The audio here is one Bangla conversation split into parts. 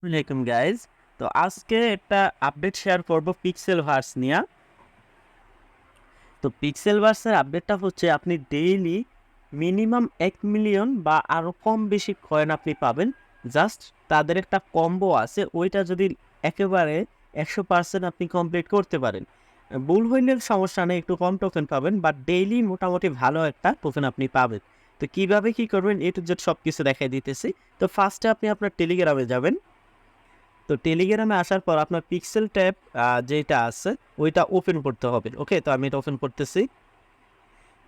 ওয়ালাইকুম গাইজ। তো আজকে একটা আপডেট শেয়ার করব পিক্সেল ভার্স নিয়ে। তো পিক্সেল ভার্সের আপডেটটা হচ্ছে আপনি ডেইলি মিনিমাম 1 মিলিয়ন বা আরও কম বেশি কয়েন আপনি পাবেন। জাস্ট তাদের একটা কম্বো আছে, ওইটা যদি একেবারে 100% আপনি কমপ্লিট করতে পারেন, ভুল হইলে সমস্যা নেই, একটু কম টোকেন পাবেন, বাট ডেইলি মোটামুটি ভালো একটা টোকেন আপনি পাবেন। তো কিভাবে কি করবেন এ টু জেড সব কিছু দেখাই দিতেছি। তো ফার্স্টে আপনি আপনার টেলিগ্রামে যাবেন। তো টেলিগ্রামে আসার পর আপনার পিক্সেল ট্যাব যেটা আছে ওইটা ওপেন করতে হবে। ওকে, তো আমি এটা ওপেন করতেছি।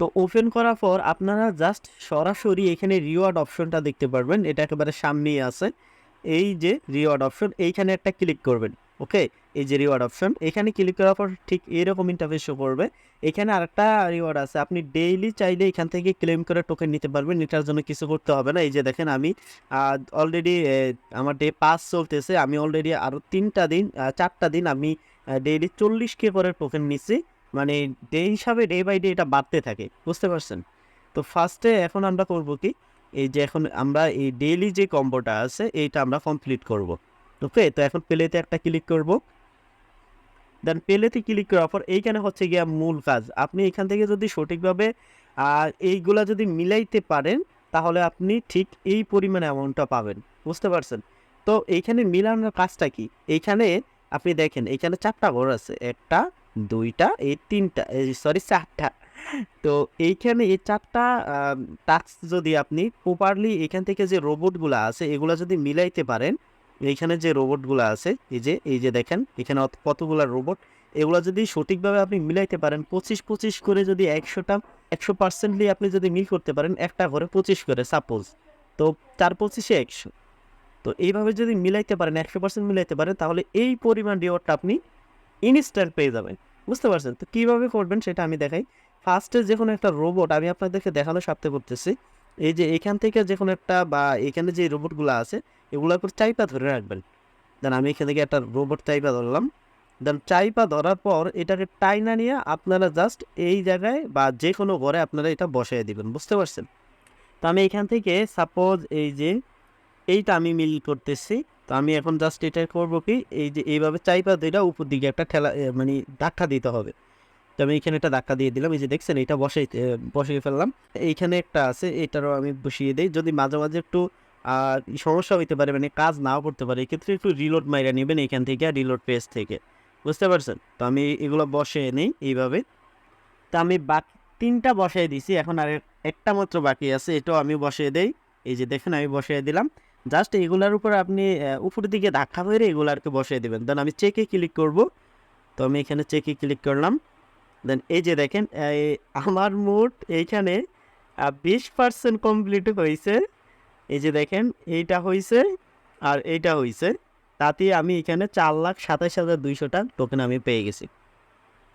তো ওপেন করার পর আপনারা জাস্ট সরাসরি এখানে রিওয়ার্ড অপশনটা দেখতে পারবেন, এটা একেবারে সামনেই আছে। এই যে রিওয়ার্ড অপশন, এইখানে একটা ক্লিক করবেন। ওকে, এই যে রিওয়ার্ড অপশন, এখানে ক্লিক করার পর ঠিক এরকম ইন্টারফেস শো করবে। এখানে আরেকটা রিওয়ার্ড আছে, আপনি ডেইলি চাইলে এখান থেকে ক্লেম করে টোকেন নিতে পারবেন, এটার জন্য কিছু করতে হবে না। এই যে দেখেন, আমি অলরেডি আমার ডে 5 চলতেছে, আমি অলরেডি আরও 4টা দিন আমি ডেইলি 40K করে টোকেন নিচ্ছি। মানে ডে হিসাবে ডে বাই ডে এটা বাড়তে থাকে, বুঝতে পারছেন? তো ফার্স্টে এখন আমরা করব কি, এই যে এখন আমরা এই ডেইলি যে কম্বোটা আছে এইটা আমরা কমপ্লিট করব। ওকে, তো এখন প্লেতে একটা ক্লিক করব। দেন প্লেতে ক্লিক করার পর এইখানে হচ্ছে গিয়া মূল কাজ, আপনি এখান থেকে যদি সঠিকভাবে এইগুলা যদি মিলাইতে পারেন তাহলে আপনি ঠিক এই পরিমাণ অ্যামাউন্টটা পাবেন, বুঝতে পারছেন? তো এইখানে মিলানোর কাজটা কি, এইখানে আপনি দেখেন এইখানে 4টা ঘর আছে, একটা, দুইটা, এই তিনটা, সরি 4টা। তো এইখানে এই 4টা টাস্ক যদি আপনি প্রপারলি এখান থেকে যে রোবটগুলো আছে এগুলো যদি মিলাইতে পারেন, এইখানে যে রোবটগুলো আছে এই যে দেখেন এখানে কতগুলো রোবট, এগুলো যদি সঠিকভাবে আপনি মিলাইতে পারেন, 25-25 করে যদি 100%লি আপনি যদি মিল করতে পারেন, একটা ঘরে 25 করে সাপোজ, তো 4-25-এ 100। তো এইভাবে যদি মিলাইতে পারেন, 100% মিলাইতে পারেন, তাহলে এই পরিমাণ রিওয়ার্ডটা আপনি ইনস্ট্যান্ট পেয়ে যাবেন, বুঝতে পারছেন? তো কীভাবে করবেন সেটা আমি দেখাই। ফার্স্টে যে কোনো একটা রোবট আমি আপনাদেরকে দেখানোর সাথে করতেছি। এই যে এখান থেকে যে কোনো একটা, বা এখানে যে রোবটগুলো আছে এগুলো করে চাইপা ধরে রাখবেন। দেন আমি এখান থেকে একটা রোবট চাইপা ধরলাম। দেন চাইপা ধরার পর এটাকে টাইনা নিয়ে আপনারা জাস্ট এই জায়গায় বা যে কোনো ঘরে আপনারা এটা বসাই দিবেন, বুঝতে পারছেন? তো আমি এখান থেকে সাপোজ এই যে এইটা আমি মিল করতেছি। তো আমি এখন জাস্ট এটা করব কি, এই যে এইভাবে চাইপা দুইটা উপর দিকে একটা ঠেলা, মানে ধাক্কা দিতে হবে। তো আমি এখানে একটা ধাক্কা দিয়ে দিলাম, এই যে দেখছেন এটা বসিয়ে ফেললাম। এইখানে একটা আছে, এটারও আমি বসিয়ে দিই। যদি মাঝে মাঝে একটু সমস্যা হইতে পারে, মানে কাজ নাও করতে পারে, এক্ষেত্রে একটু রিলোড মাইরা নেবেন এখান থেকে, রিলোড পেজ থেকে, বুঝতে পারছেন? তো আমি এগুলো বসিয়ে নিই এইভাবে। তা আমি বাকি 3টা বসাই দিছি, এখন আর একটা মাত্র বাকি আছে, এটাও আমি বসিয়ে দেই। এই যে দেখেন আমি বসিয়ে দিলাম। জাস্ট এগুলার উপর আপনি উপরের দিকে ধাক্কা মেরে এগুলারকে বসিয়ে দেবেন। দেন আমি চেকে ক্লিক করব। তো আমি এখানে চেকে ক্লিক করলাম। দেন এই যে দেখেন আমার মোট এইখানে 20% কমপ্লিট হয়েছে। এই যে দেখেন এইটা হয়েছে আর এইটা হয়েছে, তাতে আমি এখানে 4,27,200টা টোকেন আমি পেয়ে গেছি।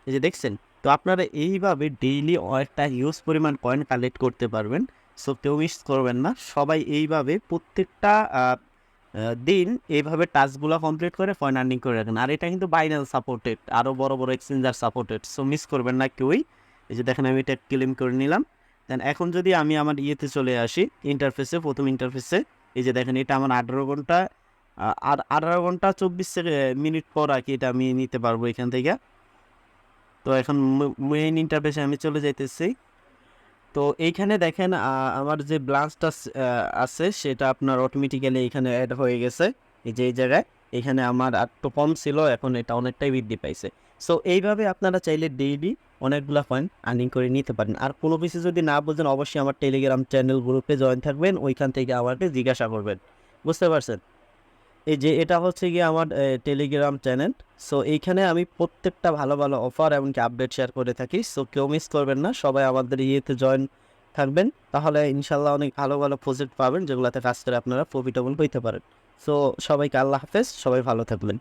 এই যে দেখছেন? তো আপনারা এইভাবে ডেইলি একটা হিউজ পরিমাণ কয়েন কালেক্ট করতে পারবেন। সো কেউ মিস করবেন না। সবাই এইভাবে প্রত্যেকটা আ আ দিন এইভাবে টাস্কগুলো কমপ্লিট করে কয়েন আর্নিং করে রাখেন। আর এটা কিন্তু বাইন্যান্স সাপোর্টেড, আরও বড় বড় এক্সচেঞ্জার সাপোর্টেড। সো মিস করবেন না কেউই। এই যে দেখেন আমি এটা ক্লেম করে নিলাম। দেন এখন যদি আমি আমার ইয়েতে চলে আসি, ইন্টারফেসে, প্রথম ইন্টারফেসে, এই যে দেখেন এটা আমার 18 ঘন্টা আর 18 ঘন্টা 24 মিনিট পর আরকি এটা আমি নিতে পারবো এখান থেকে। তো এখন মেইন ইন্টারফেসে আমি চলে যাইতেছি। তো এইখানে দেখেন আমার যে ব্লান্সটা আছে সেটা আপনার অটোমেটিক্যালি এখানে অ্যাড হয়ে গেছে। এই যে এই জায়গায়, এখানে আমার একটু কম ছিল, এখন এটা অনেকটাই বৃদ্ধি পাইছে। সো এইভাবে আপনারা চাইলে ডেইলি অনেকগুলা কয়েন আর্নিং করে নিতে পারেন। আর কোনো কিছু যদি না বোঝেন অবশ্যই আমার টেলিগ্রাম চ্যানেল গ্রুপে জয়েন থাকবেন, ওইখান থেকে আমাকে জিজ্ঞাসা করবেন, বুঝতে পারছেন? এই যে এটা হচ্ছে গিয়ে আমার টেলিগ্রাম চ্যানেল। সো এইখানে আমি প্রত্যেকটা ভালো ভালো অফার এমনকি আপডেট শেয়ার করে থাকি। সো কেউ মিস করবেন না, সবাই আমাদের ইয়েতে জয়েন থাকবেন, তাহলে ইনশাল্লাহ অনেক ভালো ভালো প্রজেক্ট পাবেন যেগুলোতে কাজ করে আপনারা প্রফিটেবল হইতে পারেন। সো সবাইকে আল্লাহ হাফেজ, সবাই ভালো থাকবেন।